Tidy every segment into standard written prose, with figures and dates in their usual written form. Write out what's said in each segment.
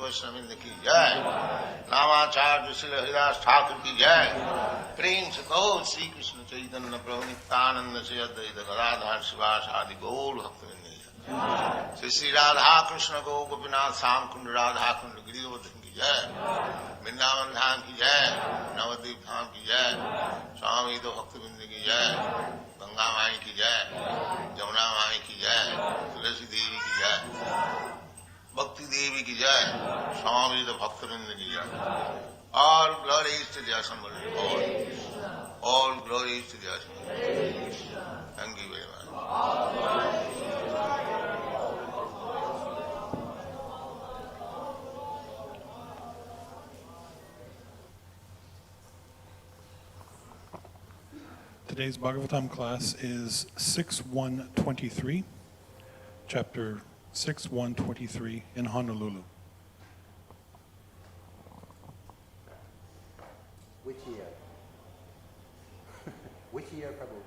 वैष्णविंद की जय, नामाचार्य श्री हरिदास ठाकुर की जय, प्रेम से कहो श्री कृष्ण चैतन्य प्रभु नित्यानंद से अद्वैत गदाधर शिवास आदि गौर भक्तवृंद की जय। श्री श्री राधा कृष्ण गो गोपीनाथ श्याम कुंड राधा कुंड गिरिवर्धन की जय, वृंदावन धाम की जय, नवद्वीप धाम की जय, स्वामी तो भक्तवृंद की जय, गंगा माई की जय, जमुना माई की जय, तुलसी देवी की जय, भक्ति देवी की जय, स्वामी तो भक्तवृंद की जय। All glories to the Assembly Lord. All glories to the Assembly. Thank you very much. Today's Bhagavatam class is 6.1.23, chapter 6.1.23 in Honolulu. Which year? Which year, Prabhu?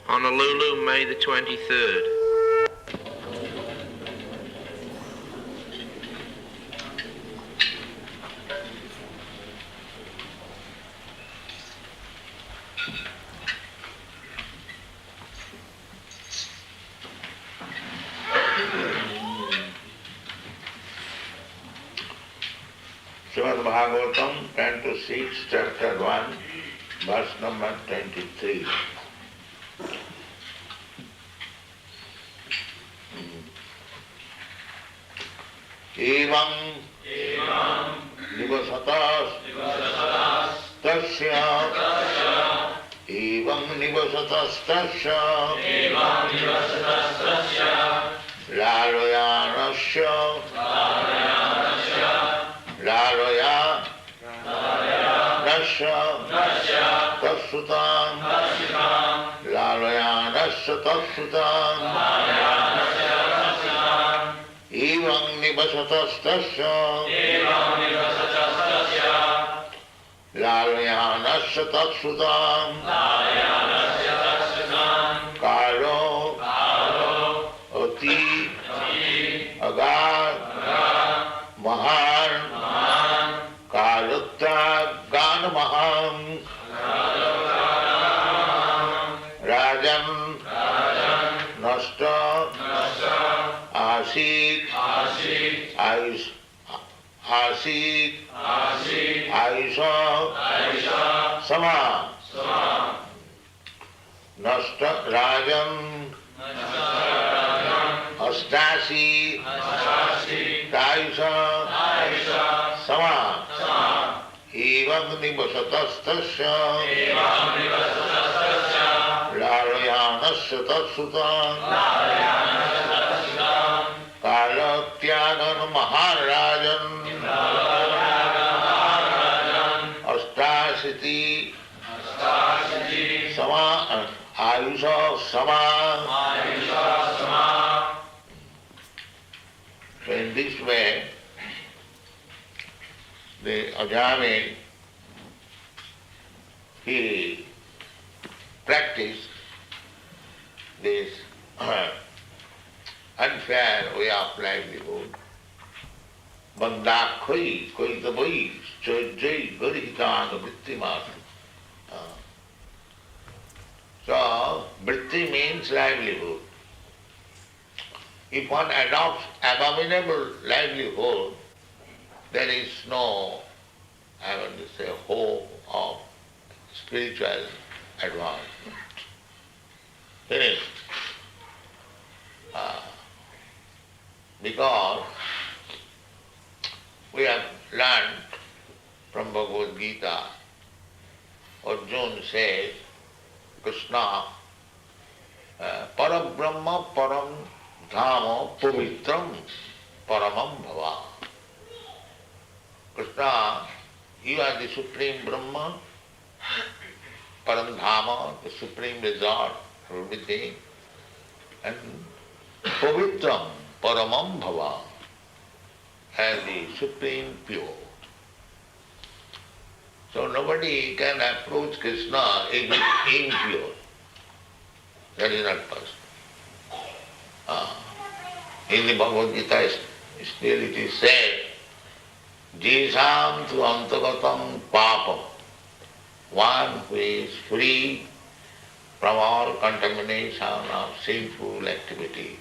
Honolulu, May the 23rd. Srimad Bhagavatam, Canto 6, Chapter 1, verse number 23. Evam nivasatas tasya evam nivasatas tasya laloyanasya Lalaya Rasya Tatsutam Lalaya Rasya Tatsutam Evam Nivasatastasya Lalaya Rasya Tatsutam Karo Oti Agad Mahan Kalutta Ganamaham Rajan Nasta Asit Aisha Sama Nasta Rajan Astasi Kaisa Sama Evam Nivasatastasya Lalayanasya Tatsutam Kalatyagan Maharajan Astasiti Sama Ayusha Sama. So in this way the Ajami, he practiced this unfair way of livelihood. Bandakhoi koitavai chojai garihitana vrittimat. So, vritti means livelihood. If one adopts abominable livelihood, there is no, hope of spiritual advancement. Finished. Because we have learned from Bhagavad Gita, Arjuna says, Krishna, Parabrahma Param Dhama Pavitram Paramam Bhava. Krishna, you are the Supreme Brahma, Paramdhama, the Supreme Resort, everything, and Pavitram, Paramam Bhava, as the Supreme Pure. So nobody can approach Krishna impure. That is not possible. In the Bhagavad Gita, still it is said, Jisam tu antagatam papam, one who is free from all contamination of sinful activities.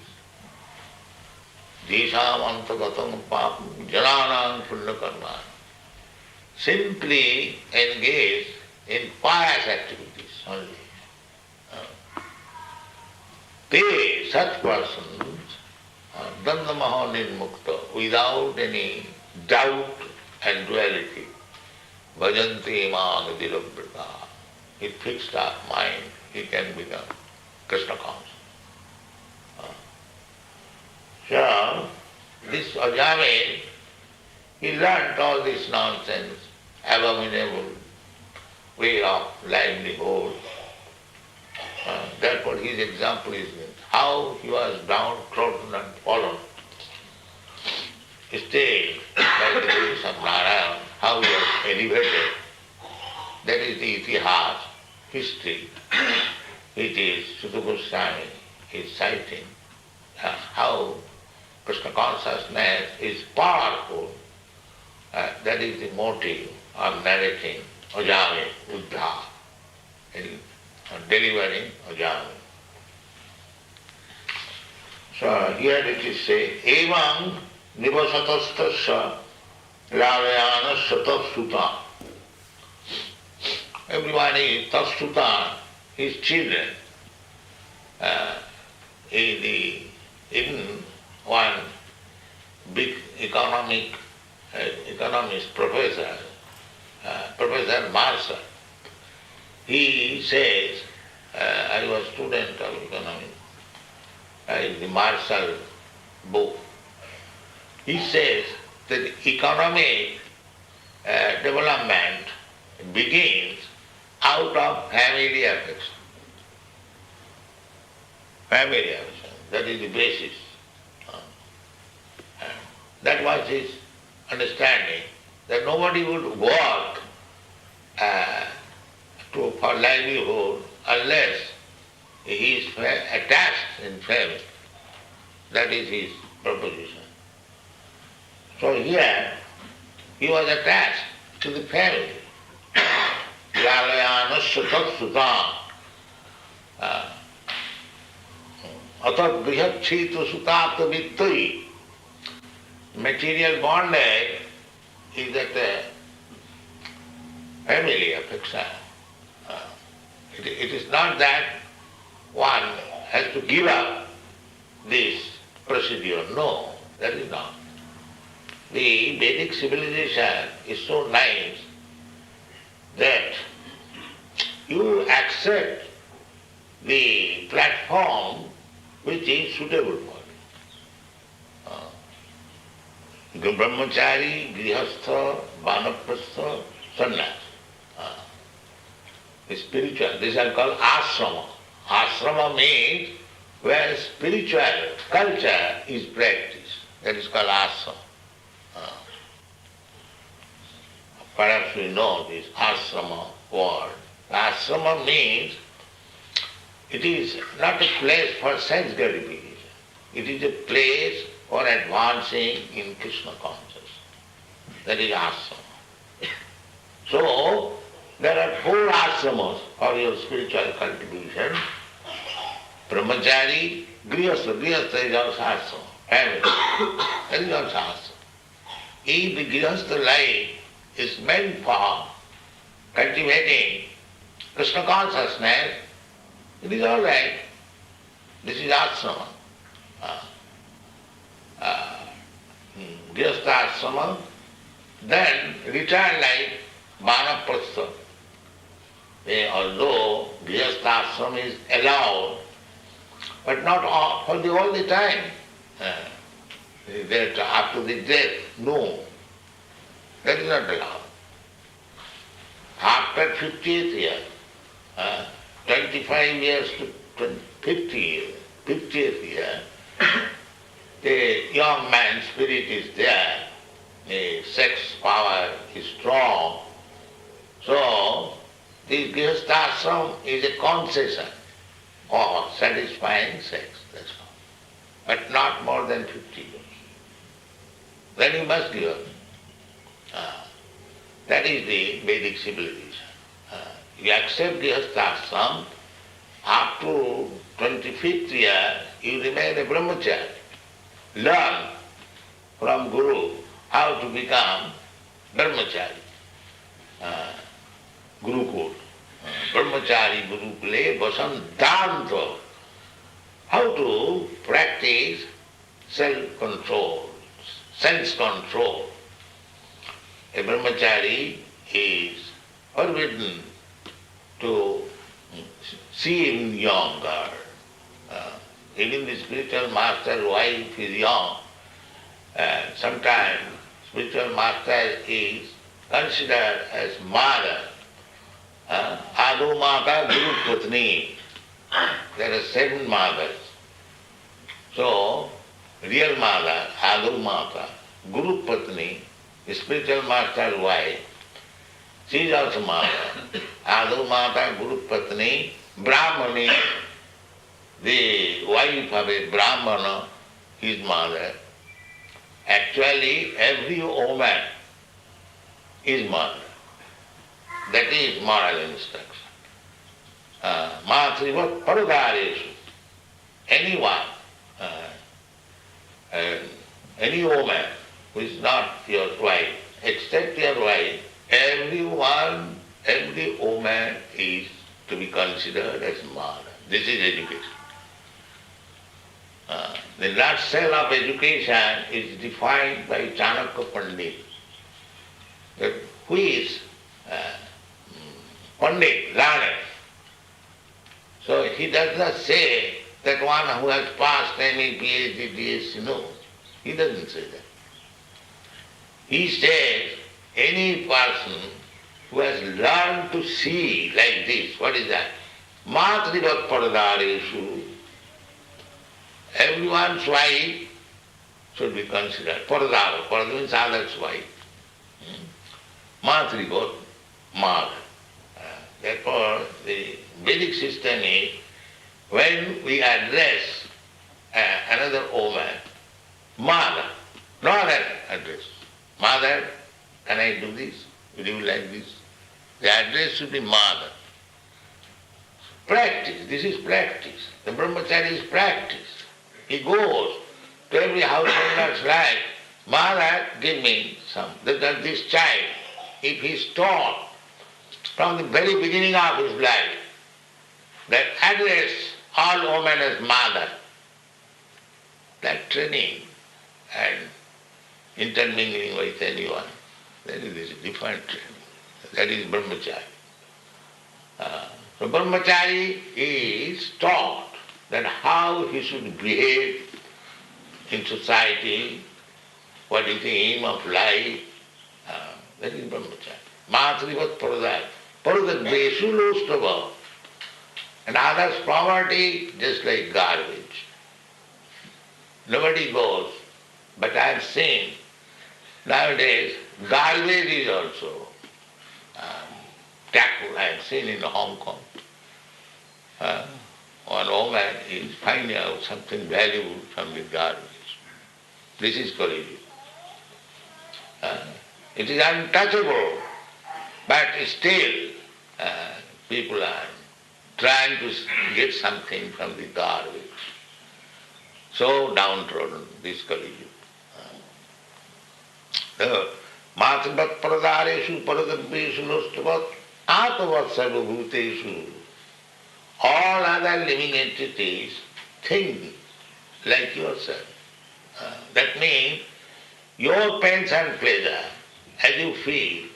Jisam antagatam papam, jananam punyakarma, simply engage in pious activities only. They, such persons, dandamaha nirmukta, without any doubt and duality, bhajanti manadilabrata, with fixed up mind, he can become Krishna conscious. So, this Ajami, he learnt all this nonsense, abominable way of livelihood. Therefore his example is how he was downtrodden and fallen. Still, by the grace of Narayan, how he was elevated. That is the itihas, history. It is Sutta Goswami is citing how Krishna consciousness is powerful. That is the motive of narrating Ajami Uddha, delivering Ajami. So here it is said, Evam nivasatastasya lalayana satasuta. Everyone is tasuta, his children. Even one big economist professor, Professor Marshall, he says, I was student of economics, the Marshall book. He says that economic development begins out of family affection. Family affection, that is the basis. That was his understanding, that nobody would work for livelihood unless he is attached in family. That is his proposition. So here he was attached to the family. Lalayana sutat sutam. Atat grihachita sutapta vittai. Material bondage is that family affection. It is not that one has to give up this procedure. No, that is not. The Vedic civilization is so nice that you accept the platform which is suitable for you. Brahmachari, Grihastha, Vanaprastha, Sannyas. Spiritual, these are called ashrama. Ashrama means where spiritual culture is practiced. That is called ashrama. Perhaps we know this ashrama word. Ashrama means it is not a place for sense gratification. It is a place for advancing in Krishna consciousness. That is ashrama. So, there are 4 ashramas for your spiritual cultivation. Brahmachari, Grihastha. Grihastha is also ashrama. Family. That is also ashrama. If the Grihastha life is meant for cultivating Krishna consciousness, it is all right. This is ashrama. Grihastha ashrama. Then retired life, Vanaprastha. Although Grihastha ashrama is allowed, but not for all the time. That after the death, no. That is not allowed. After 50th year, 25 years to 50th year, the young man's spirit is there, the sex power is strong. So, the Grihastha ashram is a concession for satisfying sex, that's all. but not more than 50 years. Then you must give up. That is the Vedic civilization. You accept Grihasthashram, up to 25th year you remain a brahmachari. Learn from Guru how to become brahmachari. Gurukul. Brahmachari Gurukule Vasantanto. How to practice self-control, sense control. A brahmachari is forbidden to seem younger. Even the spiritual master's wife is young. Sometimes spiritual master is considered as mother. Adu Mata, Guru Putni. There are 7 mothers. So, real mother, Adu Mata, Guru Putni, spiritual master's wife, she is also mother. Adu Mata, Guru Patni, Brahmani, the wife of a Brahmana, his mother. Actually, every woman is mother. That is moral instruction. Matrivat Paradareshu. Anyone, any woman who is not your wife, except your wife, everyone, every woman is to be considered as mother. This is education. The nutshell of education is defined by Chanakya Pandit. That who is Pandit, learner. So he does not say that one who has passed any PhD, DSc, no. He doesn't say that. He says any person who has learned to see like this, what is that? Matrivat Paradareshu. Everyone's wife should be considered. Paradara, Parada means other's wife. Matrivat, mother. Therefore, the Vedic system is when we address another woman, mother, no other address. Mother, can I do this? Would you like this? The address should be mother. Practice, this is practice. The brahmachari is practice. He goes to every householder's life, mother, give me some. That this child, if he is taught from the very beginning of his life, that address all women as mother, that training and intermingling with anyone, that is a different training. That is brahmachari. So brahmachari is taught that how he should behave in society, what is the aim of life, that is brahmachari. Matrivat Paradat. Paradat Veshu Lostava. And others' property just like garbage. Nobody goes. But I have seen nowadays garbage is also tackled. I have seen in Hong Kong. One woman is finding out something valuable from the garbage. This is Kali Yuga. It is untouchable, but still people are trying to get something from the garbage. So downtrodden, this Kali Yuga. Matrivat Paradareshu Paradabheshu Lostavat Atavat Sarvabhuteshu. All other living entities think like yourself. That means your pains and pleasure, as you feel,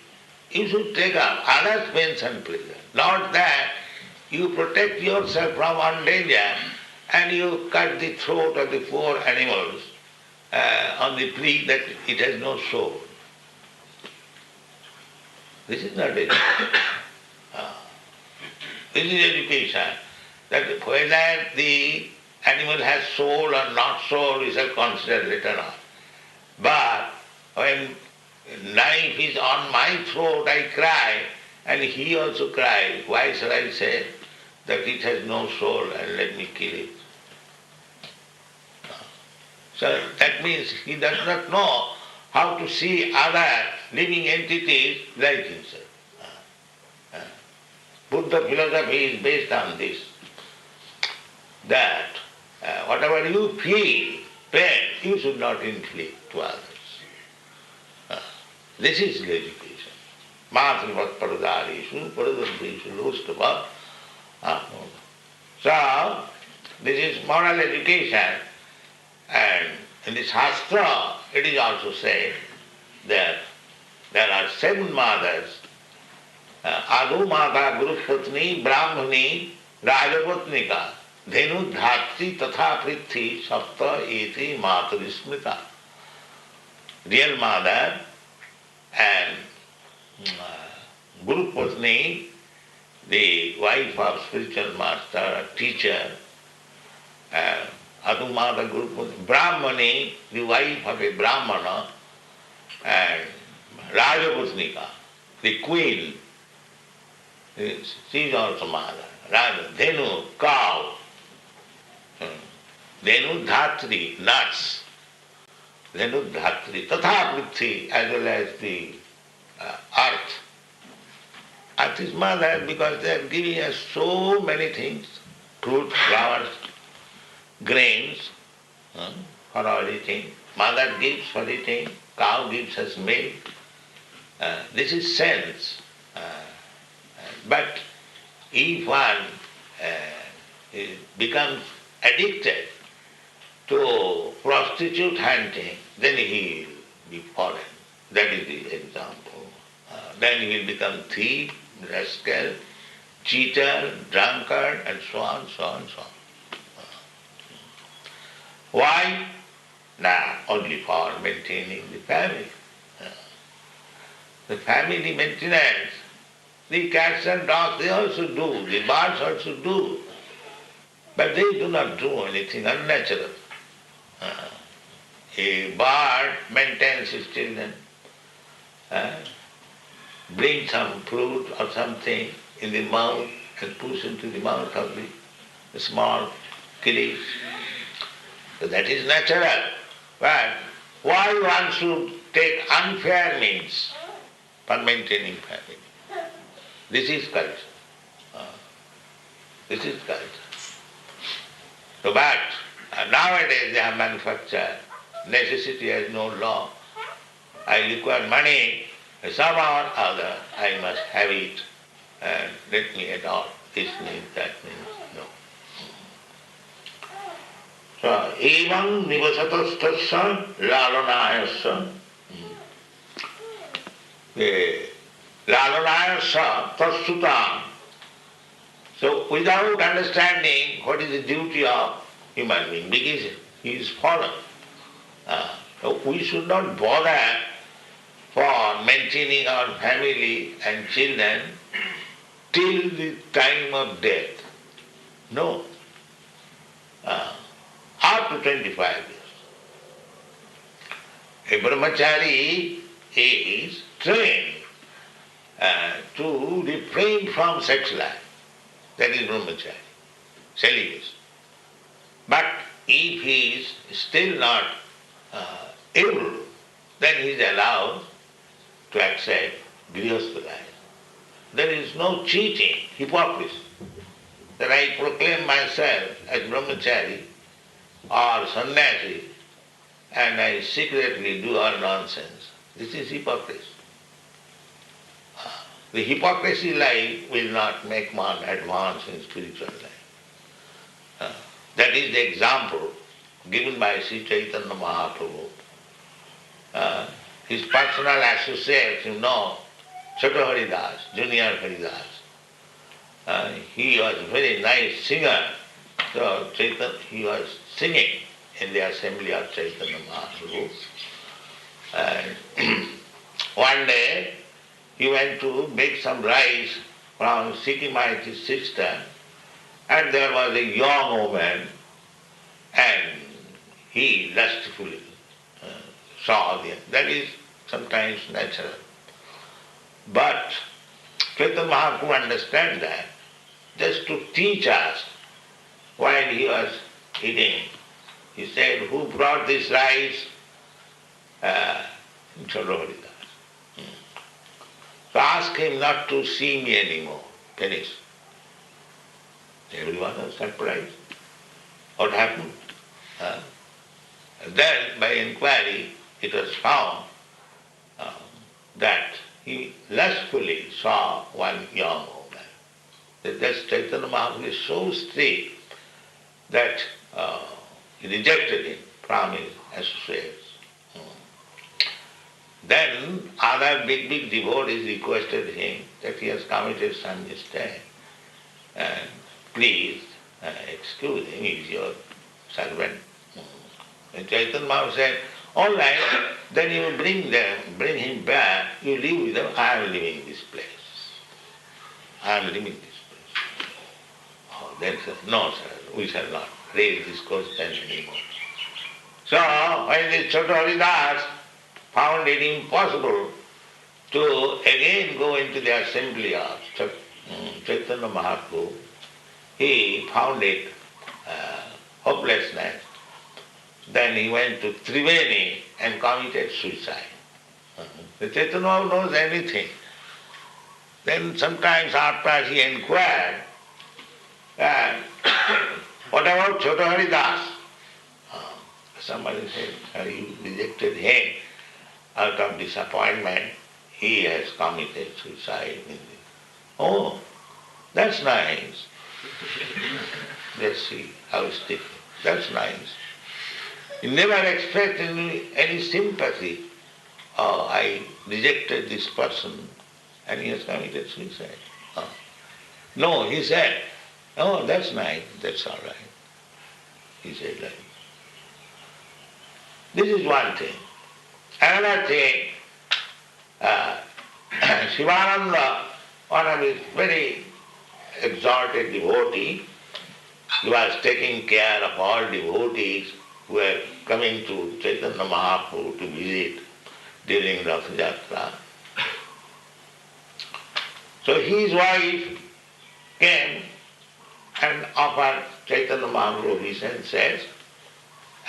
you should take up others' pains and pleasure. Not that you protect yourself from one danger and you cut the throat of the poor animals on the plea that it has no soul. This is not education. This is education. That whether the animal has soul or not soul is considered later on. But when knife is on my throat, I cry, and he also cries. Why shall I say that it has no soul and let me kill it? So that means he does not know how to see other living entities like himself. Buddha philosophy is based on this, that whatever you feel, pain, you should not inflict to others. This is the education. Mātruvat paradārishu, paradambhishu, lostava. So, this is moral education, and in the Shastra it is also said that there are 7 mothers, Adu Mata, Guru Patni, Brahmani, Rajapatnika, Dhenu Dhatri, Tatha Prithi, Sapta Eti Matarismita. Real mother and Guru Patni, the wife of spiritual master, teacher, Adumata Guru Patni, Brahmani, the wife of a Brahmana, and Rajapatnika, the queen, she is also mother. Dhenu, cow. Dhenu Dhatri, nuts. Dhenu Dhatri, Tatha Prithi, as well as the earth. Earth is mother because they are giving us so many things, fruits, flowers, grains, for our eating. Mother gives for eating, cow gives us milk. This is sense. But if one becomes addicted to prostitute hunting, then he will be fallen. That is the example. Then he will become thief, rascal, cheater, drunkard, and so on, so on, so on. Why? Now, only for maintaining the family. The family maintenance, the cats and dogs, they also do, the birds also do. But they do not do anything unnatural. A bird maintains his children, brings some fruit or something in the mouth and puts into the mouth of the small kiddies. So that is natural. But why one should take unfair means for maintaining family? This is culture. This is culture. So, but nowadays they have manufactured. Necessity has no law. I require money, somehow or other I must have it, and let me adopt this means, that means, no. So, evam nivasatastasya lalanayasya. Lalanayasya tassutam. So, without understanding what is the duty of human being, because he is fallen. So we should not bother for maintaining our family and children till the time of death. No. After 25 years. A brahmachari is trained to refrain from sex life. That is brahmachari, celibacy. But if he is still not able, then he is allowed to accept grihastha life. There is no cheating, hypocrisy. That I proclaim myself as brahmachari or sannyasi and I secretly do all nonsense. This is hypocrisy. The hypocrisy life will not make one advance in spiritual life. That is the example given by Sri Chaitanya Mahaprabhu. His personal associates, Choto Haridas, Junior Haridas. He was a very nice singer. So he was singing in the assembly of Chaitanya Mahaprabhu. And one day he went to make some rice from Sikhimaiti's sister, and there was a young woman, and he lustfully saw them. That is sometimes natural. But Chaitanya Mahaprabhu understands that just to teach us while he was eating He said, who brought this rice? Cholo Haridas. So ask him not to see me anymore. Finish. Everyone was surprised. What happened? Then, by inquiry, it was found that he lustfully saw one young woman. That Chaitanya Mahaprabhu is so strict that he rejected him from his associates. Then other big devotees requested him that he has committed some mistake. And please excuse him, he is your servant. And Chaitanya Mahaprabhu said, all right, then you bring him back, you live with them, I am leaving this place. I am leaving this place. Oh, then he said, no sir, we shall not raise this question anymore. So when this Chota Haridas found it impossible to again go into the assembly of Chaitanya Mahaprabhu, he found it hopelessness. Then he went to Triveni and committed suicide. The Chaitanya Mahaprabhu knows anything. Then sometimes after he inquired, what about Chota Haridas? Somebody said, you rejected him out of disappointment. He has committed suicide. Oh, that's nice. Let's see how it's different. That's nice. You never expect any sympathy. Oh, I rejected this person and he has committed suicide. Oh. No, he said, oh, that's nice, that's all right. He said like this is one thing. Another thing, Shivananda, one of his very exalted devotee, he was taking care of all devotees who were coming to Chaitanya Mahaprabhu to visit during Rath Yatra. So his wife came and offered Chaitanya Mahaprabhu obeisances,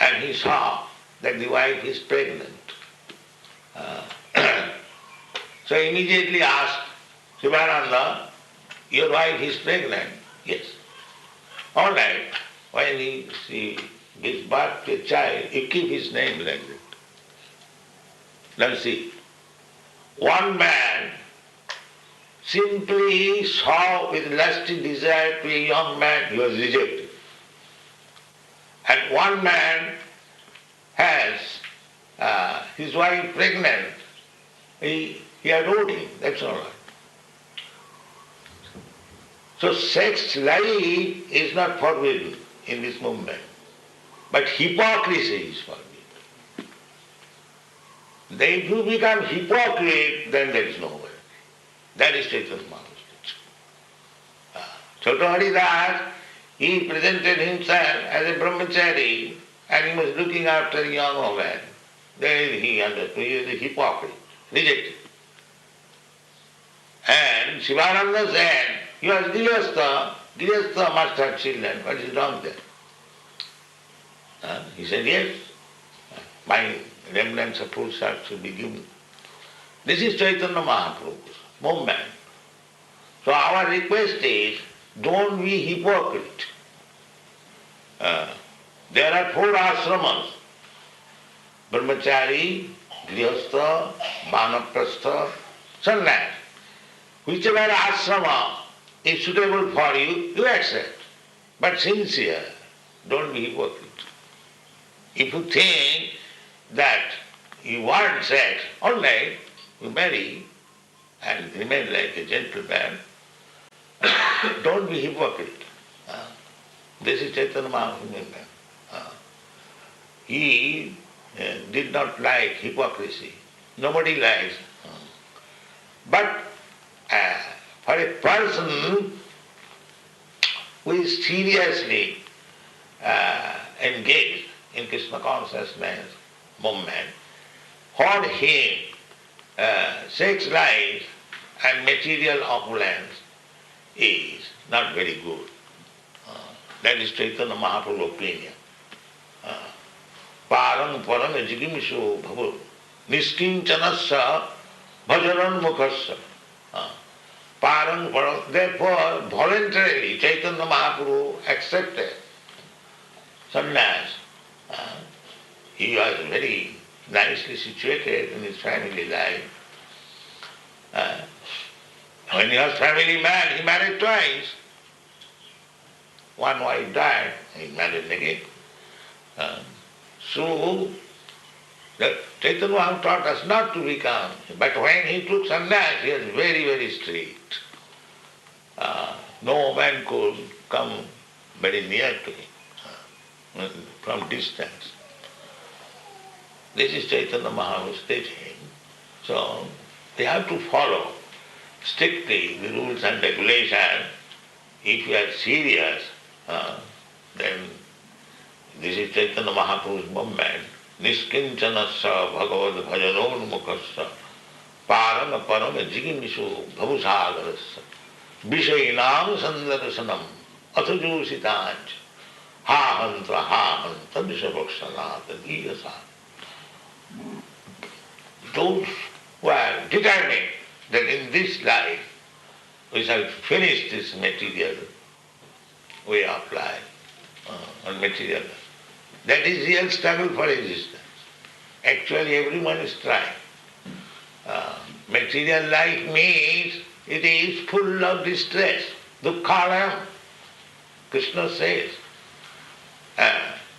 and he saw that the wife is pregnant. So immediately asked Shivananda, your wife is pregnant? Yes. All right, when she gives birth to a child, you keep his name like that. Now see, one man simply saw with lusty desire to a young man, he was rejected. And one man has his wife pregnant, he adored him, that's all right. So sex life is not forbidden in this movement, but hypocrisy is forbidden. Then if you become hypocrite, then there is no way. That is Chaitanya Mahaprabhu's teaching. Chota Haridas, he presented himself as a brahmachari and he was looking after a young woman. Then he understood he is a hypocrite, rejected. And Shivananda said, you are Grihastha, Grihastha must have children, what is wrong there? He said, yes, my remnants of fruits are to be given. This is Chaitanya Mahaprabhu's movement. So our request is, don't be hypocrite. There are 4 ashramas, brahmachari, grihastha, vanaprastha, sannyas. Whichever ashrama is suitable for you, you accept. But sincere, don't be hypocrite. If you think that you want sex, all right, you marry and remain like a gentleman. Don't be hypocrite. This is Chaitanya Mahaprabhu. He did not like hypocrisy. Nobody likes. But for a person who is seriously engaged in Krishna consciousness movement, for him sex life and material opulence is not very good. That is Chaitanya Mahaprabhu's opinion. Parang param jigimisho bhavu niskincanasya bhajanan mukhasya. Parang param. Therefore, voluntarily Chaitanya Mahaprabhu accepted sannyas. He was very nicely situated in his family life. When he was family man, he married twice. One wife died, he married again. So, the Chaitanya Mahaprabhu taught us not to become, but when he took sannyas, he was very, very strict. No man could come very near to him from distance. This is Chaitanya Mahaprabhu's teaching. So, they have to follow strictly the rules and regulations. If you are serious, then this is Chaitanya Mahaprabhu's movement. Niskincanasya bhagavad bhajanonmukasya parama parama jigimishu bhavusagarasya vishainam sandarasanam athajositanch ha hanta vishabhakshanata diyasa. Those who are determined that in this life we shall finish this material way of life, on material life. That is real struggle for existence. Actually everyone is trying. Material life means it is full of distress, dukkharam, Krishna says.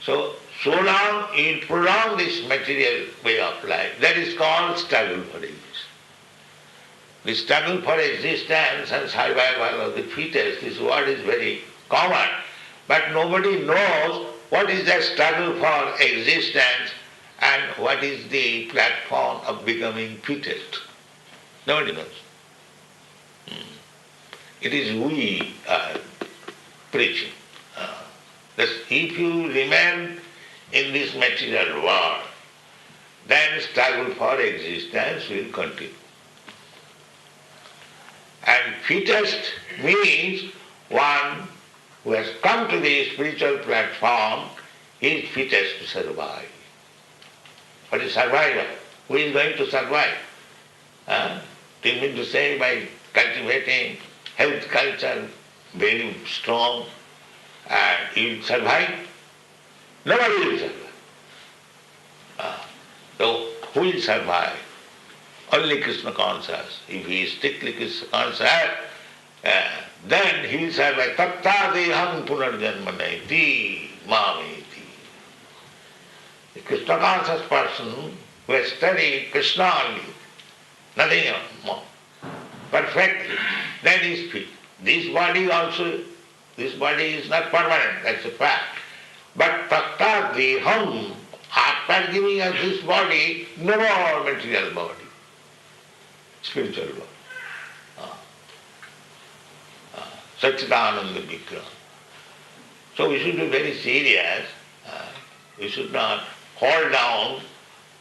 So long you prolong this material way of life, that is called struggle for existence. The struggle for existence and survival of the fittest, this word is very common, but nobody knows what is the struggle for existence and what is the platform of becoming fittest. Nobody knows. It is we are preaching. That if you remain in this material world, then struggle for existence will continue. And fittest means one who has come to the spiritual platform is fittest to survive. What is survival? Who is going to survive? Do you mean to say by cultivating health culture very strong and you will survive? Nobody will survive. So who will survive? Only Krishna conscious. If he is strictly Krishna conscious, then he will survive. Tatta deham punarjanmanaiti mameti. A Krishna conscious person who has studied Krishna only, nothing more, perfectly, then he is fit. This body also, this body is not permanent, that's a fact. But tatta deham, after giving us this body, no more material body, spiritual body. Satchidananda Vigraha. So we should be very serious. We should not hold down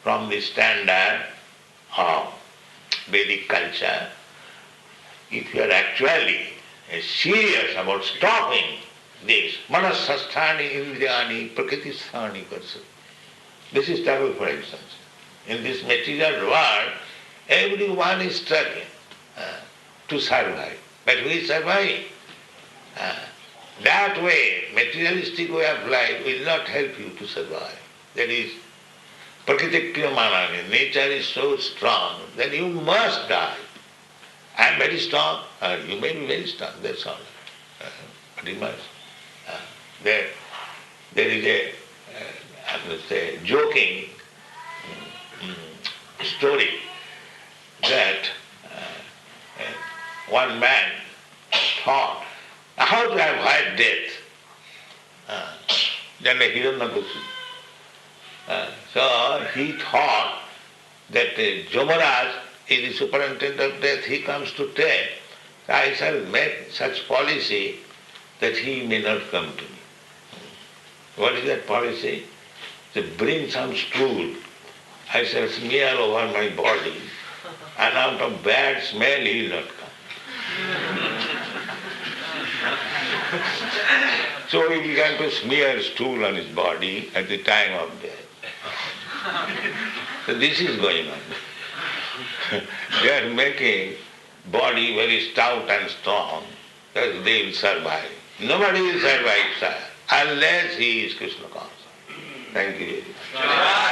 from the standard of Vedic culture. If you are actually serious about stopping this, manasasthani indriyani prakritisthani karsa. This is struggle for existence. In this material world, everyone is struggling to survive. But who is surviving? That way, materialistic way of life will not help you to survive. That is, prakritikriyamanani, nature is so strong that you must die. I am very strong, you may be very strong, that's all. But you must. There is a, I must say, joking story that one man thought, how to avoid death? Then a Hiranyakashipu. So he thought that Yamaraj is the superintendent of death, he comes to take. I shall make such policy that he may not come to me. What is that policy? To bring some stool, I shall smear over my body, and out of bad smell he will not come. So he began to smear stool on his body at the time of death. So this is going on. They are making body very stout and strong, that they will survive. Nobody will survive, sir, unless he is Krishna conscious. Thank you very much.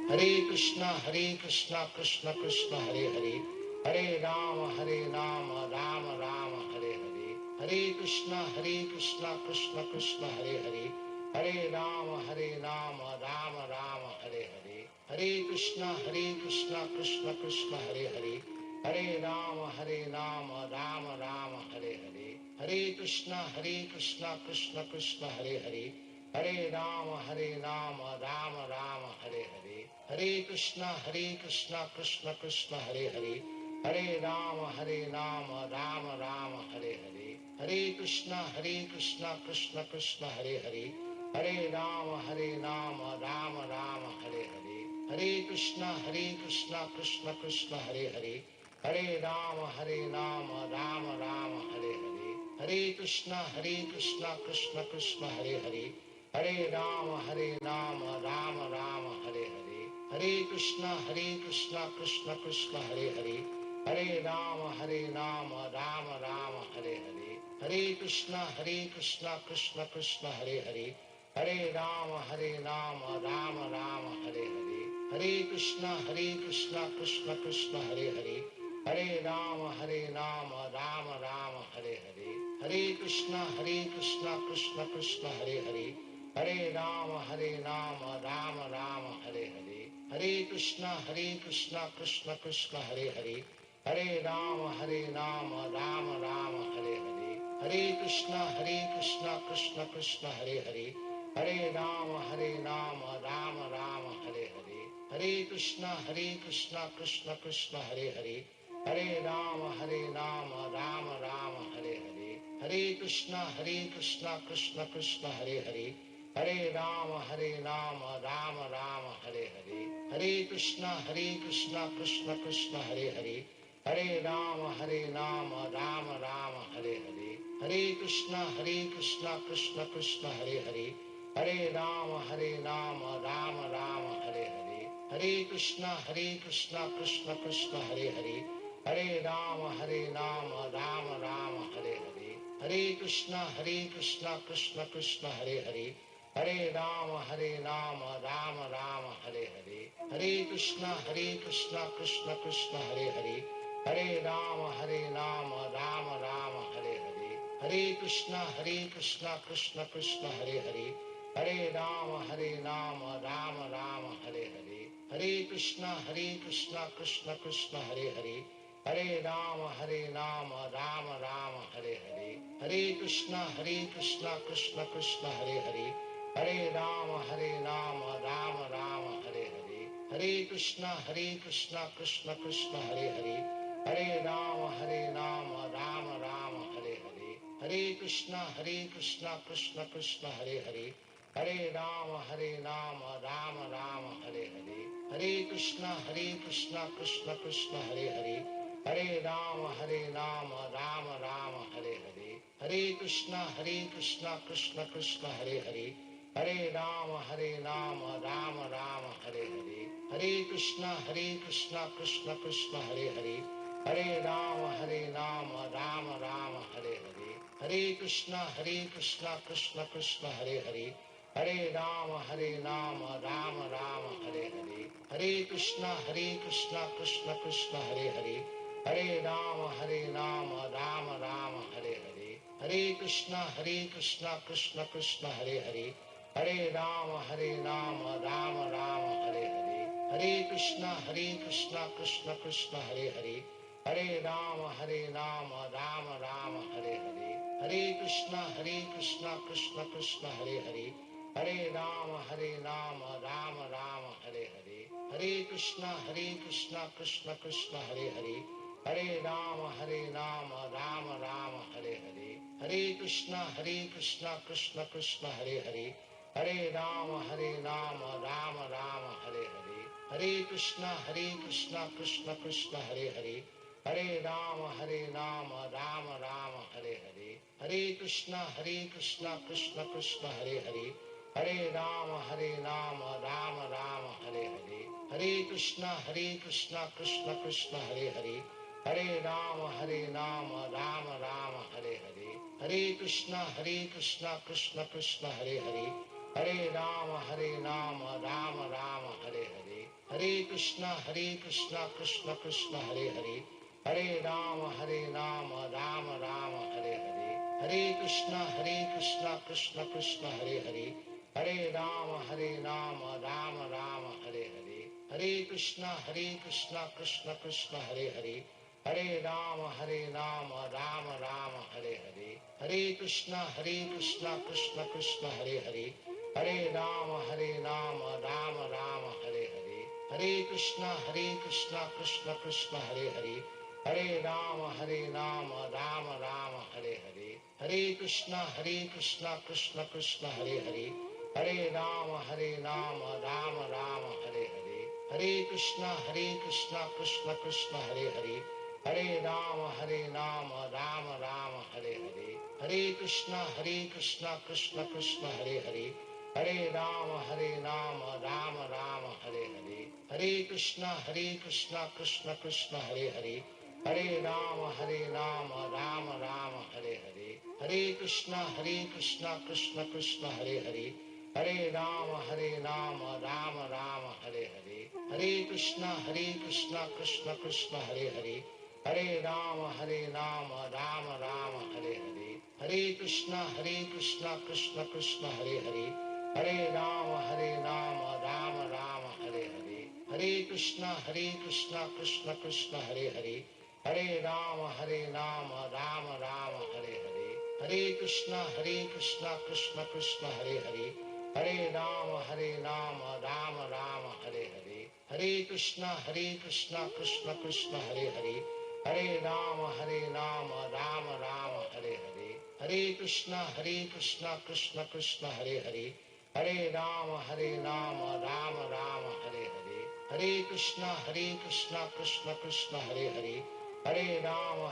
Hare Krishna Krishna Krishna Hare Hare, Hare Rama Rama Rama Hare Hare, Hare Krishna Krishna Krishna Hare Hare, Hare Rama Rama Rama Hare Hare, Hare Krishna Krishna Krishna Hare Hare, Hare Rama Rama Rama Hare Hare, Hare Krishna Krishna Krishna Hare Hare, Hare Rama Rama Rama Hare Hare, Hare Krishna Krishna Krishna Hare Hare, Hare Rama Rama Rama Hare Hare, Hare Krishna Krishna Krishna Hare Hare, Hare Rama Rama Rama Hare Hare, Hare Krishna Krishna Krishna Hare Hare, Hare Rama Rama Rama Hare Hare, Hare Krishna Krishna Krishna Hare Hare, Hare Rama Rama Rama Hare Hare, Hare Krishna Krishna Krishna Hare Hare, Hare Rama Rama Rama Hare Hare, Hare Krishna Krishna Krishna Hare Hare, Hare Rama Rama Rama Hare Hare, Hare Krishna Krishna Krishna Hare Hare, Hare Rama Rama Rama Hare Hare, Hare Krishna Krishna Krishna Hare Hare, Hare Rama Rama Rama Hare Hare, Hare Krishna Krishna Krishna Hare Hare, Hare Rama Rama Rama Hare Hare, Hare Krishna Krishna Krishna Hare Hare, Hare Rama Rama Rama Hare Hare, Hare Krishna Krishna Krishna Hare Hare, Hare Rama Rama Rama Hare Hare, Hare Krishna Krishna Krishna Hare Hare, Hare Rama Rama Rama Hare Hare, Hare Krishna Krishna Krishna Hare Hare, Hare Rama Rama Rama Hare Hare, Hare Krishna Krishna Krishna Hare Hare, Hare Rama Rama Rama Hare Hare, Hare Krishna Krishna Krishna Hare Hare, Hare Rama Rama Rama Hare Hare, Hare Krishna Krishna Krishna Hare Hare, Hare Rama Rama Rama Hare Hare, Hare Krishna Krishna Krishna Hare Hare, Hare Rama Rama Rama Hare Hare, Hare Krishna Krishna Krishna Hare Hare, Hare Rama Rama Rama Hare Hare, Hare Krishna Krishna Krishna Hare Hare, Hare Rama Rama Rama Hare Hare, Hare Krishna Krishna Krishna Hare Hare, Hare Rama Rama Rama Hare Hare, Hare Krishna Krishna Krishna Hare Hare, Hare Rama Rama Rama Hare Hare, Hare Krishna Krishna Krishna Hare Hare, Hare Rama Rama Rama Hare Hare, Hare Krishna Krishna Krishna Hare Hare, Hare Rama Rama Rama Hare Hare, Hare Krishna Krishna Krishna Hare Hare, Hare Rama Rama Rama Hare Hare, Hare Krishna Krishna Krishna Hare Hare, Hare Rama Rama Rama Hare Hare, Hare Krishna Krishna Krishna Hare Hare, Hare Rama Rama Rama Hare Hare, Hare Krishna Krishna Krishna Hare Hare, Hare Rama Rama Rama Hare Hare, Hare Krishna Krishna Krishna Hare Hare, Hare Rama Rama Rama Hare Hare, Hare Krishna Krishna Krishna Hare Hare, Hare Rama Rama Rama Hare Hare, Hare Krishna Krishna Hare Hare, Hare Rama Rama Rama Hare Hare, Hare Krishna Krishna Hare Hare, Hare Rama Rama Rama Hare Hare, Hare Krishna Krishna Hare Hare, Hare Rama Rama Rama Hare Hare, Hare Krishna Krishna Hare Hare, Hare Rama Rama Rama Hare Hare, Hare Krishna Krishna Hare Hare, Hare Rama Rama Rama Hare Hare, Hare Krishna Krishna Hare Hare, Hare Rama Rama Rama Hare Hare, Hare Krishna Krishna Hare Hare, Hare Rama Rama Rama Hare Hare, Hare Krishna Krishna Krishna Hare Hare, Hare Rama Rama Rama Hare Hare, Hare Krishna Krishna Krishna Hare Hare, Hare Rama Rama Rama Hare Hare, Hare Krishna Krishna Krishna Hare Hare, Hare Rama Rama Rama Hare Hare, Hare Krishna Krishna Krishna Hare Hare, Hare Rama Rama Rama Hare Hare, Hare Krishna Krishna Krishna Hare Hare, Hare Rama Rama Rama Hare Hare, Hare Krishna Krishna Krishna Hare Hare, Hare Rama Rama Rama Hare Hare, Hare Krishna Krishna Krishna Hare Hare, Hare Rama Rama Rama Hare Hare, Hare Krishna Krishna Krishna Hare Hare, Hare Rama Rama Rama Hare Hare, Hare Krishna Krishna Krishna Hare Hare, Hare Rama Rama Rama Hare Hare, Hare Krishna Krishna Krishna Hare Hare, Hare Rama Rama Rama Hare Hare, Hare Krishna Krishna Krishna Hare Hare, Hare Rama Rama Rama Hare Hare, Hare Krishna Krishna Krishna Hare Hare, Hare Rama Rama Rama Hare Hare, Hare Krishna Krishna Krishna Hare Hare, Hare Rama Rama Rama Hare Hare, Hare Krishna Krishna Krishna Hare Hare, Hare Rama Rama Rama Hare Hare, Hare Krishna Krishna Krishna Hare Hare, Hare Rama Rama Rama Hare Hare, Hare Krishna Krishna Krishna Hare Hare, Hare Rama Rama Rama Hare Hare, Hare Krishna Krishna Krishna Hare Hare, Hare Rama Rama Rama Hare Hare, Hare Krishna Krishna Krishna Hare Hare, Hare Rama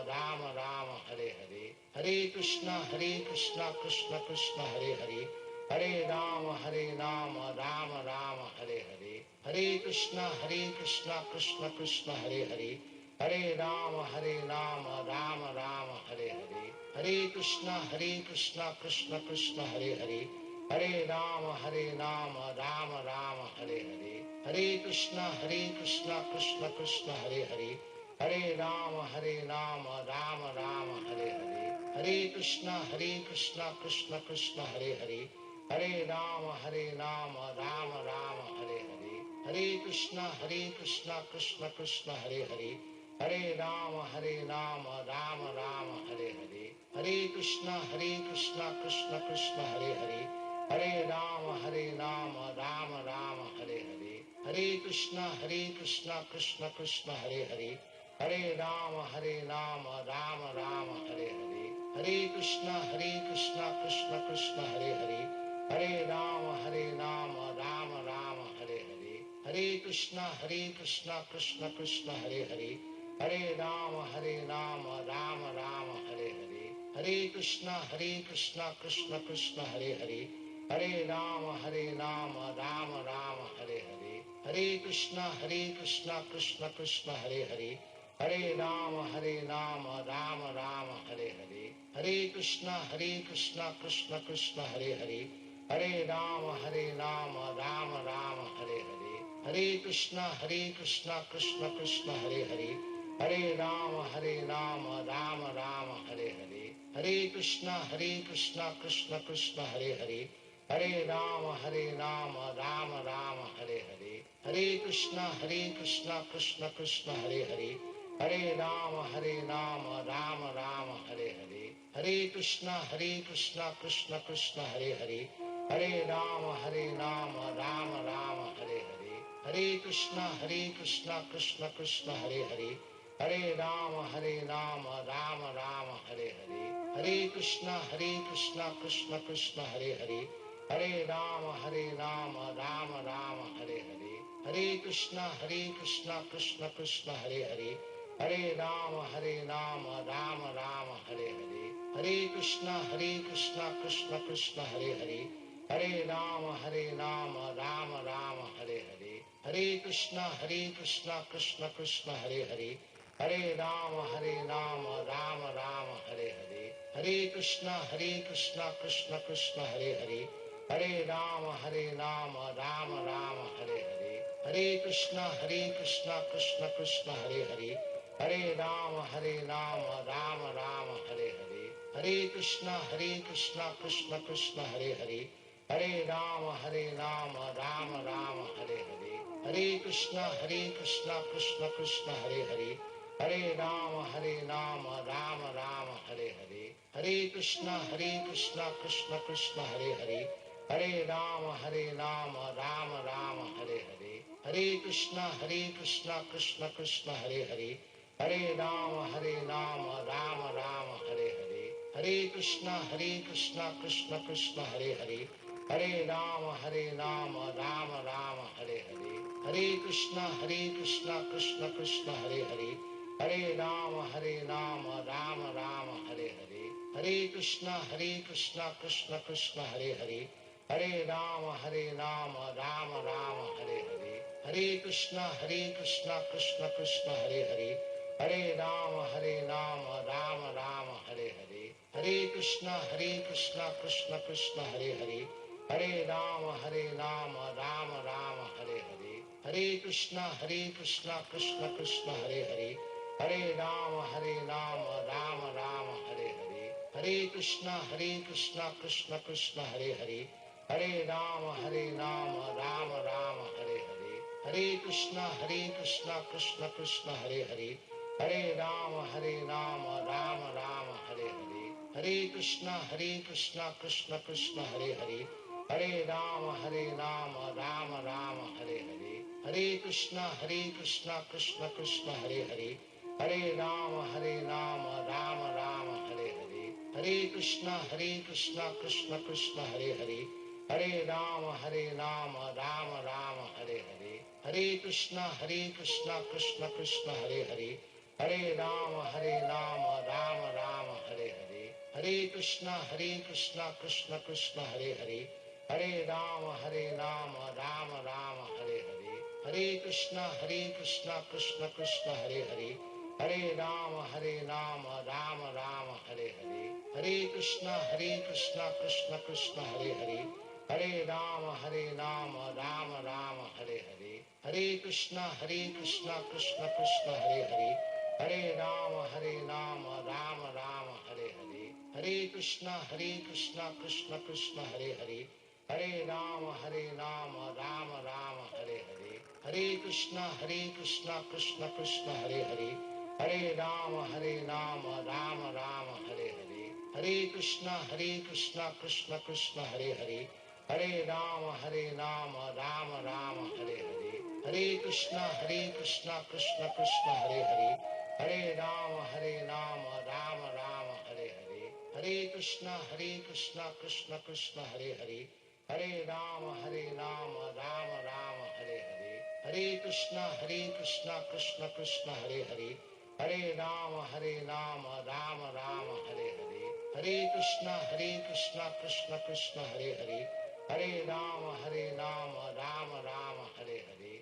Rama Rama Hare Hare, Hare Krishna Krishna Krishna Hare Hare, Hare Rama Rama Rama Hare Hare, Hare Krishna Krishna Krishna Hare Hare, Hare Rama Rama Rama Hare Hare, Hare Krishna Krishna Krishna Hare Hare, Hare Rama Rama Rama Hare Hare, Hare Krishna Krishna Krishna Hare Hare, Hare Rama Rama Rama Hare Hare, Hare Krishna Krishna Krishna Hare Hare, Hare Rama Rama Rama Hare Hare, Hare Krishna Krishna Krishna Hare Hare, Hare Rama Rama Rama Hare Hare, Hare Krishna Krishna Krishna Hare Hare, Hare Rama Rama Rama Hare Hare, Hare Krishna Krishna Krishna Hare Hare, Hare Rama Rama Rama Hare Hare, Hare Krishna Krishna Krishna Hare Hare, Hare Rama Rama Rama Hare Hare, Hare Krishna Krishna Krishna Hare Hare, Hare Rama Rama Rama Hare Hare, Hare Krishna Krishna Krishna Hare Hare, Hare Rama Rama Rama Hare Hare, Hare Krishna Krishna Krishna Hare Hare, Hare Rama Rama Rama Hare Hare, Hare Krishna Krishna Krishna Hare Hare, Hare Rama Rama Rama Hare Hare, Hare Krishna Krishna Krishna Hare Hare, Hare Rama Rama Rama Hare Hare, Hare Krishna Krishna Krishna Hare Hare, Hare Rama Rama Rama Hare Hare, Hare Krishna Krishna Krishna Hare Hare, Hare Rama Rama Rama Hare Hare, Hare Krishna Krishna Krishna Hare Hare, Hare Rama Rama Rama Hare Hare, Hare Krishna Krishna Krishna Hare Hare, Hare Rama Rama Rama Hare Hare, Hare Krishna Krishna Krishna Hare Hare, Hare Rama Rama Rama Hare Hare, Hare Krishna Krishna Krishna Hare Hare, Hare Rama Rama Rama Hare Hare, Hare Krishna Krishna Krishna Hare Hare, Hare Rama Rama Rama Hare Hare, Hare Krishna Krishna Krishna Hare Hare, Hare Rama Rama Rama Hare Hare, Hare Krishna Krishna Krishna Hare Hare, Hare Rama Rama Rama Hare Hare, Hare Krishna Krishna Krishna Hare Hare, Hare Rama Rama Rama Hare Hare, Hare Krishna Krishna Krishna Hare Hare, Hare Rama Rama Rama Hare Hare, Hare Krishna Krishna Krishna Hare Hare, Hare Rama Rama Rama Hare Hare, Hare Krishna Krishna Krishna Hare Hare, Hare Rama Rama Rama Hare Hare, Hare Krishna Krishna Krishna Hare Hare, Hare Rama Rama Rama Hare Hare, Hare Krishna Krishna Krishna Hare Hare, Hare Rama Rama Rama Hare Hare, Hare Krishna Krishna Krishna Hare Hare, Hare Rama Rama Rama Hare Hare, Hare Krishna Krishna Krishna Hare Hare, Hare Rama Rama Rama Hare Hare, Hare Krishna Krishna Krishna Hare Hare, Hare Rama Rama Rama Hare Hare, Hare Krishna Krishna Krishna Hare Hare, Hare Rama Rama Rama Hare Hare, Hare Krishna Krishna Krishna Hare Hare, Hare Rama Rama Rama Hare Hare, Hare Krishna Krishna Krishna Hare Hare, Hare Rama Rama Rama Hare Hare, Hare Krishna Krishna Krishna Hare Hare, Hare Rama Rama Rama Hare Hare, Hare Krishna Krishna Krishna Hare Hare, Hare Rama Rama Rama Hare Hare, Hare Krishna Krishna Krishna Hare Hare, Hare Rama Rama Rama Hare Hare, Hare Krishna Krishna Krishna Hare Hare, Hare Rama Rama Rama Hare Hare, Hare Krishna Krishna Krishna Hare Hare, Hare Rama Rama Rama Hare Hare, Hare Krishna Krishna Krishna Hare Hare, Hare Rama Rama Rama Hare Hare, Hare Krishna Krishna Krishna Hare Hare, Hare Rama Rama Rama Hare Hare, Hare Krishna Krishna Krishna Hare Hare, Hare Rama Rama Rama Hare Hare, Hare Krishna Krishna Krishna Hare Hare, Hare Rama Rama Rama Hare Hare, Hare Krishna Krishna Krishna Hare Hare, Hare Rama Rama Rama Hare Hare, Hare Krishna Krishna Krishna Hare Hare, Hare Rama Rama Rama Hare Hare, Hare Krishna Krishna Krishna Hare Hare, Hare Rama Rama Rama Hare Hare, Hare Krishna Krishna Krishna Hare Hare, Hare Rama Rama Rama Hare Hare, Hare Krishna Krishna Krishna Hare Hare, Hare Rama Rama Rama Hare Hare, Hare Krishna Krishna Krishna Hare Hare, Hare Rama Rama Rama Hare Hare,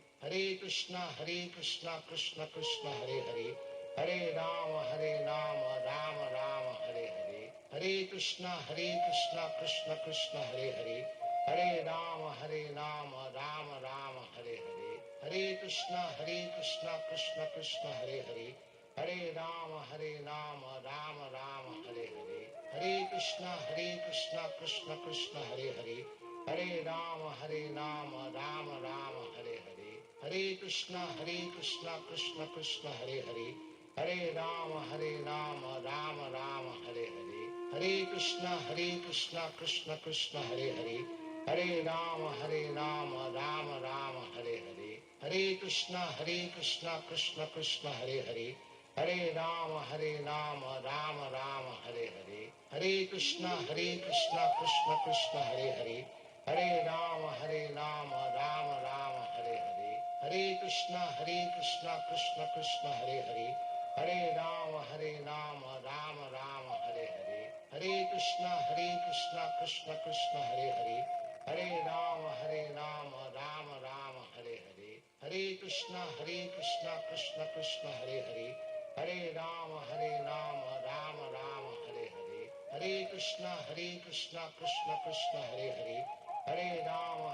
Hare Krishna Krishna Krishna Hare Hare, Hare Rama Rama Rama Hare Hare, Hare Krishna Krishna Krishna Hare Hare, Hare Rama Rama Rama Hare Hare, Hare Krishna Krishna Krishna Hare Hare, Hare Rama Rama Rama Hare Hare, Hare Krishna Krishna Krishna Hare Hare, Hare Rama Rama Rama Hare Hare, Hare Krishna Krishna Krishna Hare Hare, Hare Rama Rama Rama Hare Hare, Hare Krishna Krishna Krishna Hare Hare, Hare Rama Rama Rama Hare Hare, Hare Krishna Krishna Krishna Hare Hare, Hare Rama Rama Rama Hare Hare, Hare Krishna Krishna Krishna Hare Hare, Hare Rama Rama Rama Hare Hare, Hare Krishna Krishna Krishna Hare Hare, Hare Rama Rama Rama Hare Hare, Hare Krishna Krishna Krishna Hare Hare, Hare Rama Rama Rama Hare Hare, Hare Krishna Krishna Krishna Hare Hare, Hare Rama Rama Rama Hare Hare, Hare Krishna Krishna Krishna Hare Hare, Hare Rama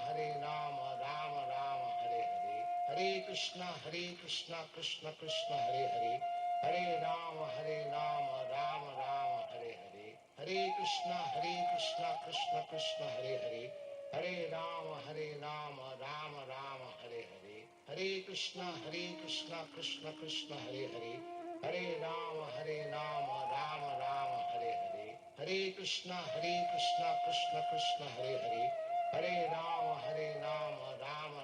Rama Rama Hare Hare, Hare Krishna Krishna Krishna Hare Hare, Hare Rama Rama Rama Hare Hare, Hare Krishna Krishna Krishna Hare Hare, Hare Rama Rama Rama Hare Hare, Hare Krishna Krishna Krishna Hare Hare, Hare Rama Rama Rama Hare Hare, Hare Krishna Krishna Krishna Hare Hare, Hare Rama Rama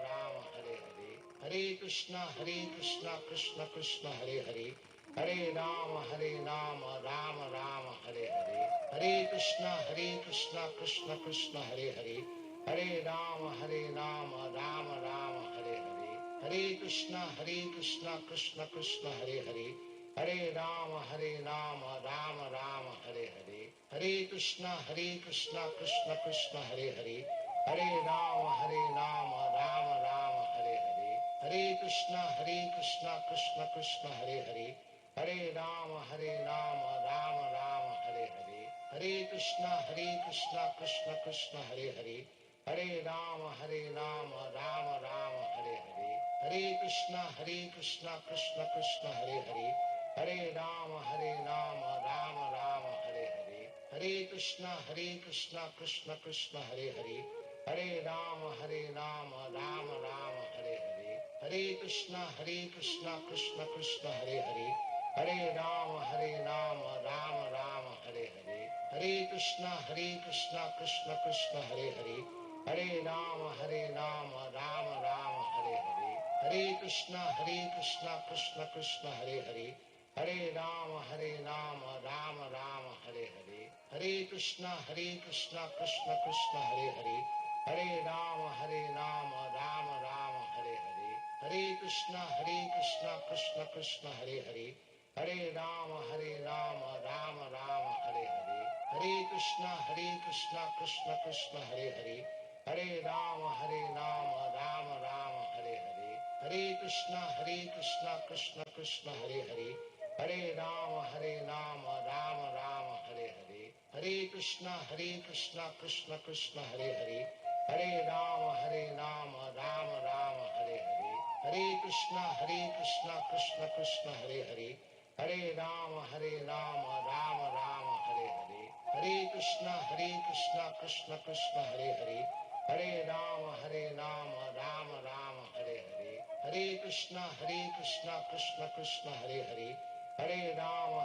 Rama Hare Hare, Hare Krishna Krishna Krishna Hare Hare, Hare Rama Rama Rama Hare Hare, Hare Krishna Krishna Krishna Hare Hare, Hare Rama Rama Rama Hare Hare, Hare Krishna Krishna Krishna Hare Hare, Hare Rama Rama Rama Hare Hare, Hare Krishna Krishna Krishna Hare Hare, Hare Rama Rama Rama Hare Hare, Hare Krishna Krishna Krishna Hare Hare, Hare Rama Rama Rama Hare Hare, Hare Krishna Krishna Krishna Hare Hare, Hare Rama Rama Rama Hare Hare, Hare Krishna Krishna Krishna Hare Hare, Hare Rama Rama Rama Hare Hare, Hare Krishna Krishna Krishna Hare Hare, Hare Rama Rama Rama Hare Hare, Hare Krishna Krishna Krishna Hare Hare, Hare Rama Rama Rama Hare Hare, Hare Krishna Krishna Krishna Hare Hare, Hare Rama Rama Rama Hare Hare, Hare Krishna Krishna Krishna Hare Hare, Hare Rama Rama Rama Hare Hare, Hare Krishna Krishna Krishna Hare Hare, Hare Rama Rama Rama Hare Hare, Hare Krishna Krishna Krishna Hare Hare, Hare Rama Rama Rama Hare Hare, Hare Krishna Krishna Hare Hare, Hare Rama Rama Rama Hare Hare, Hare Krishna Krishna Hare Hare, Hare Rama Rama Rama Hare Hare, Hare Krishna Krishna Hare Hare, Hare Rama Rama Rama Hare Hare, Hare Krishna Krishna Hare Hare, Hare Rama Rama Rama Hare Hare, Hare Krishna Krishna Hare Hare, Hare Rama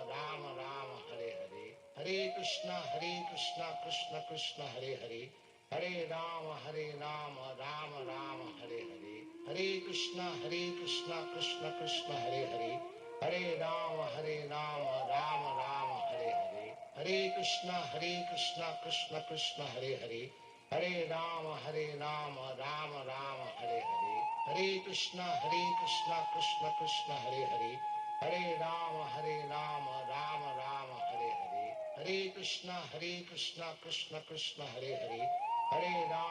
Rama Rama Hare Hare, Hare Krishna Krishna Hare Hare, Hare Rama Rama Rama Hare Hare, Hare Krishna Krishna Hare Hare, Hare Rama Rama Rama Hare Hare, Hare Krishna Krishna Hare Hare, Hare Rama Rama Rama Hare Hare, Hare Krishna Krishna Hare Hare, Hare Rama Rama Rama Hare Hare, Hare Krishna Krishna Hare Hare, Hare Rama Rama Rama Hare Hare, Hare Krishna Krishna Hare Hare, Hare Rama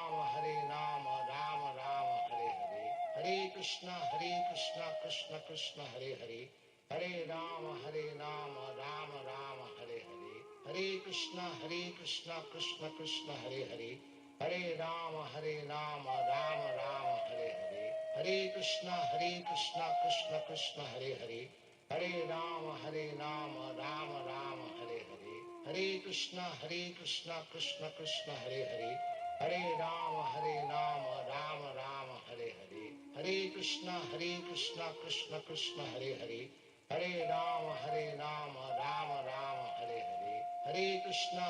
Rama Rama Hare Hare, Hare Krishna Krishna Hare Hare, Hare Rama Rama Rama Hare Hare, Hare Krishna Krishna Hare Hare, Hare Rama Rama Rama Hare Hare, Hare Krishna Krishna Hare Hare, Hare Rama Rama Rama Hare Hare, Hare Krishna Krishna Hare Hare, Hare Rama Rama Rama Hare Hare, Hare Krishna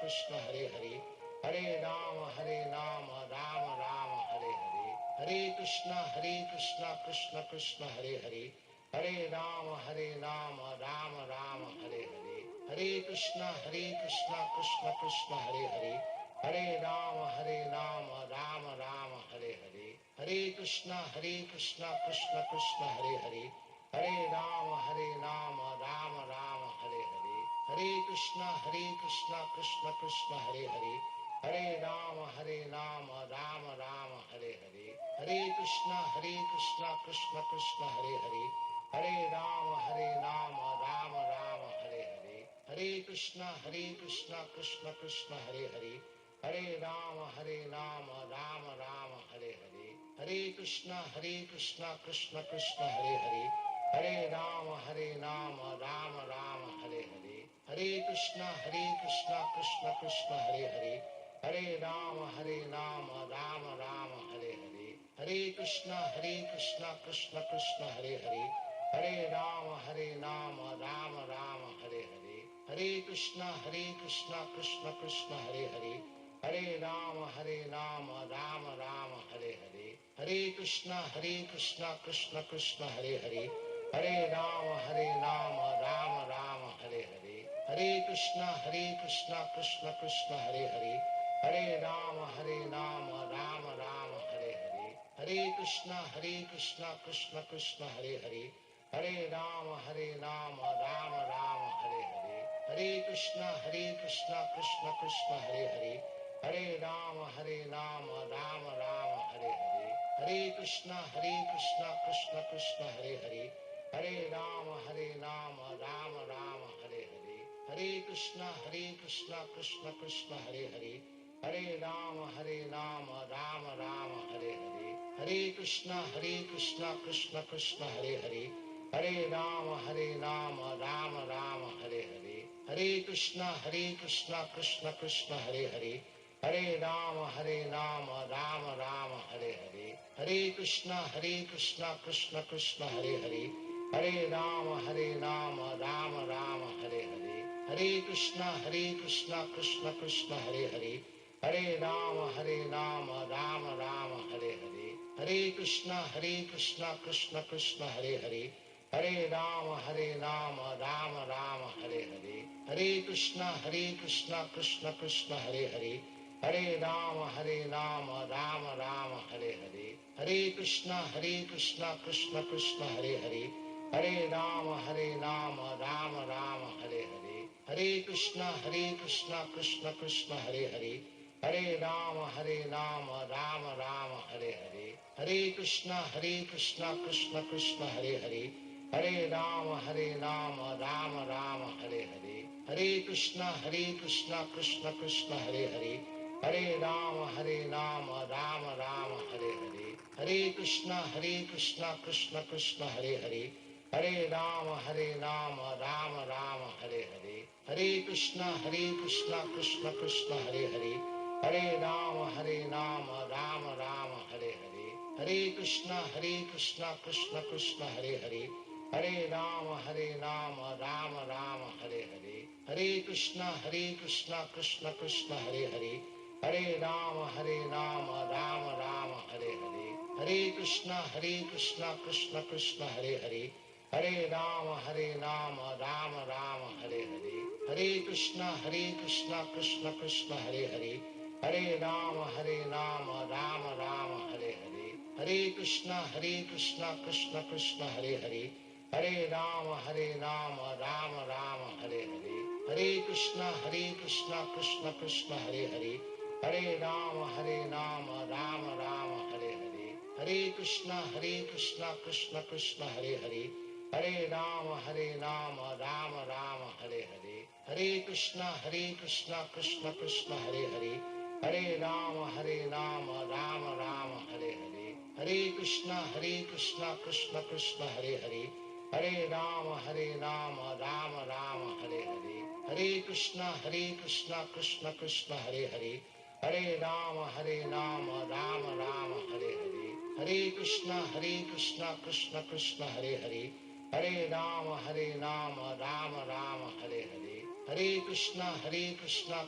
Krishna Hare Hare, Hare Rama Rama Rama Hare Hare, Hare Krishna Krishna Hare Hare, Hare Rama Rama Rama Hare Hare, Hare Krishna Krishna Hare Hare, Hare Rama Rama Rama Hare Hare, Hare Krishna Krishna Hare Hare, Hare Rama Rama Rama Hare Hare, Hare Krishna Krishna Hare Hare, Hare Rama Rama Rama Hare Hare, Hare Krishna Krishna Hare Hare, Hare Rama Rama Rama Hare Hare, Hare Krishna Krishna Hare Hare, Hare Rama Rama Rama Hare Hare, Hare Krishna Krishna Hare Hare, Hare Rama Rama Rama Hare Hare, Hare Krishna Krishna Krishna Hare Hare, Hare Rama Rama Rama Hare Hare, Hare Krishna Krishna Krishna Hare Hare, Hare Rama Rama Rama Hare Hare, Hare Krishna Krishna Krishna Hare Hare, Hare Rama Rama Rama Hare Hare, Hare Krishna Krishna Krishna Hare Hare, Hare Rama Rama Rama Hare Hare, Hare Krishna Krishna Krishna Hare Hare, Hare Rama Rama Rama Hare Hare, Hare Krishna Krishna Krishna Hare Hare, Hare Rama Rama Rama Hare Hare, Hare Krishna Krishna Krishna Hare Hare, Hare Rama Rama Rama Hare Hare, Hare Krishna Krishna Krishna Hare Hare, Hare Rama Rama Rama Hare Hare, Hare Krishna Krishna Krishna Hare Hare, Hare Rama Rama Rama Hare Hare, Hare Krishna Krishna Krishna Hare Hare, Hare Rama Rama Rama Hare Hare, Hare Krishna Krishna Krishna Hare Hare, Hare Rama Rama Rama Hare Hare, Hare Krishna Krishna Krishna Hare Hare, Hare Rama Rama Rama Hare Hare, Hare Krishna Krishna Krishna Hare Hare, Hare Rama Rama Rama Hare Hare, Hare Krishna Krishna Krishna Hare Hare, Hare Rama Rama Rama Hare Hare, Hare Krishna Krishna Krishna Hare Hare, Hare Rama Rama Rama Hare Hare, Hare Krishna Krishna Krishna Hare Hare, Hare Rama Rama Rama Hare Hare, Hare Krishna Krishna Krishna Hare Hare, Hare Rama Rama Rama Hare Hare, Hare Krishna Krishna Krishna Hare Hare, Hare Rama Rama Rama Hare Hare, Hare Krishna Krishna Krishna Hare Hare, Hare Rama Rama Rama Hare Hare, Hare Krishna Krishna Krishna Hare Hare, Hare Rama Rama Rama Hare Hare, Hare Krishna Krishna Krishna Hare Hare, Hare Rama Rama Rama Hare Hare, Hare Krishna Krishna Krishna Hare Hare, Hare Rama Rama Rama Hare Hare, Hare Krishna Krishna Krishna Hare Hare, Hare Rama Rama Rama Hare Hare, Hare Krishna Krishna Krishna Hare Hare, Hare Rama Rama Rama Hare Hare, Hare Krishna Krishna Krishna Hare Hare, Hare Rama Rama Rama Hare Hare, Hare Krishna Krishna Krishna Hare Hare, Hare Rama Rama Rama Hare Hare, Hare Krishna Krishna Krishna Hare Hare, Hare Rama Rama Rama Hare Hare, Hare Krishna Krishna Krishna Hare Hare, Hare Rama Rama Rama Hare Hare, Hare Krishna Krishna Krishna Hare Hare, Hare Rama Rama Rama Hare Hare, Hare Krishna Krishna Krishna Hare Hare, Hare Rama Rama Rama Hare Hare, Hare Krishna Krishna Krishna Hare Hare, Hare Rama Rama Rama Hare Hare, Hare Krishna Krishna Krishna Hare Hare, Hare Rama Rama Rama Hare Hare, Hare Krishna Krishna Krishna Hare Hare, Hare Rama Rama Rama Hare Hare, Hare Krishna Krishna Krishna Hare Hare, Hare Rama Rama Rama Hare Hare, Hare Krishna Krishna